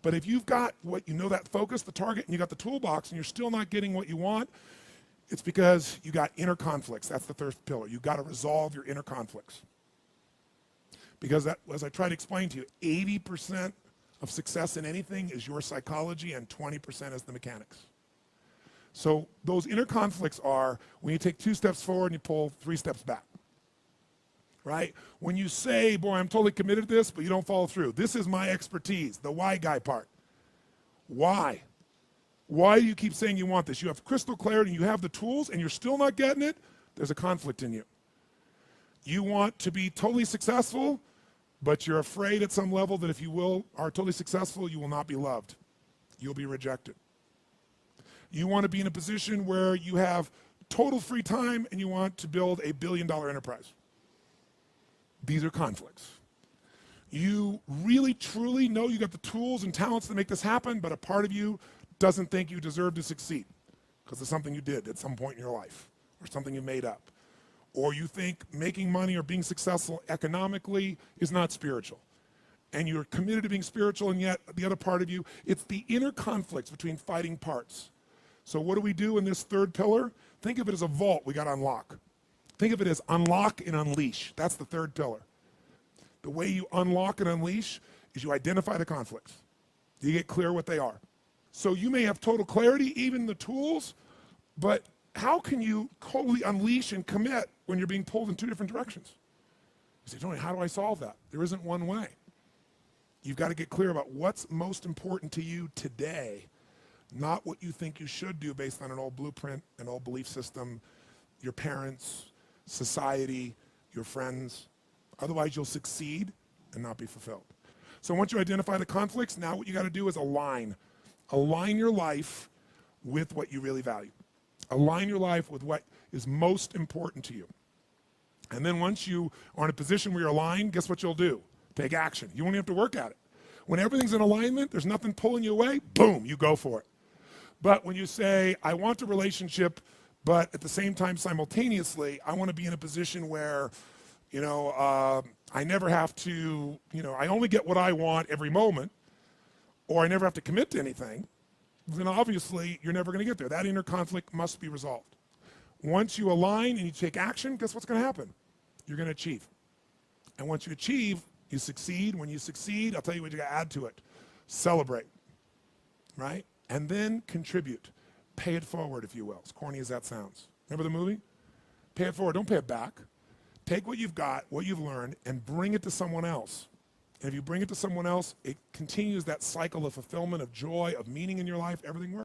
But if you've got what you know, that focus, the target, and you got the toolbox, and you're still not getting what you want, it's because you got inner conflicts. That's the third pillar. You've got to resolve your inner conflicts. Because that, as I try to explain to you, 80% of success in anything is your psychology and 20% is the mechanics. So those inner conflicts are when you take 2 steps forward and you pull 3 steps back. Right? When you say, boy, I'm totally committed to this, but you don't follow through. This is my expertise, the why guy part. Why? Why do you keep saying you want this? You have crystal clarity, you have the tools, and you're still not getting it. There's a conflict in you. You want to be totally successful, but you're afraid at some level that if you are totally successful, you will not be loved. You'll be rejected. You want to be in a position where you have total free time and you want to build a billion-dollar enterprise. These are conflicts. You really, truly know you got the tools and talents to make this happen, but a part of you doesn't think you deserve to succeed because of something you did at some point in your life or something you made up. Or you think making money or being successful economically is not spiritual. And you're committed to being spiritual, and yet the other part of you, it's the inner conflicts between fighting parts. So what do we do in this third pillar? Think of it as a vault we got to unlock. Think of it as unlock and unleash. That's the third pillar. The way you unlock and unleash is you identify the conflicts. You get clear what they are. So you may have total clarity, even the tools, but how can you totally unleash and commit when you're being pulled in 2 different directions? You say, Tony, how do I solve that? There isn't one way. You've got to get clear about what's most important to you today, not what you think you should do based on an old blueprint, an old belief system, your parents, society, your friends. Otherwise, you'll succeed and not be fulfilled. So once you identify the conflicts, now what you got to do is align. Align your life with what you really value. Align your life with what is most important to you. And then once you are in a position where you're aligned, guess what you'll do? Take action. You won't have to work at it. When everything's in alignment, there's nothing pulling you away, boom, you go for it. But when you say, I want a relationship, but at the same time, simultaneously, I want to be in a position where, I never have to, I only get what I want every moment, or I never have to commit to anything, then obviously you're never going to get there. That inner conflict must be resolved. Once you align and you take action, guess what's going to happen? You're going to achieve. And once you achieve, you succeed. When you succeed, I'll tell you what you got to add to it. Celebrate, right? And then contribute. Pay it forward, if you will, as corny as that sounds. Remember the movie? Pay it forward, don't pay it back. Take what you've got, what you've learned, and bring it to someone else. And if you bring it to someone else, it continues that cycle of fulfillment, of joy, of meaning in your life, everything works.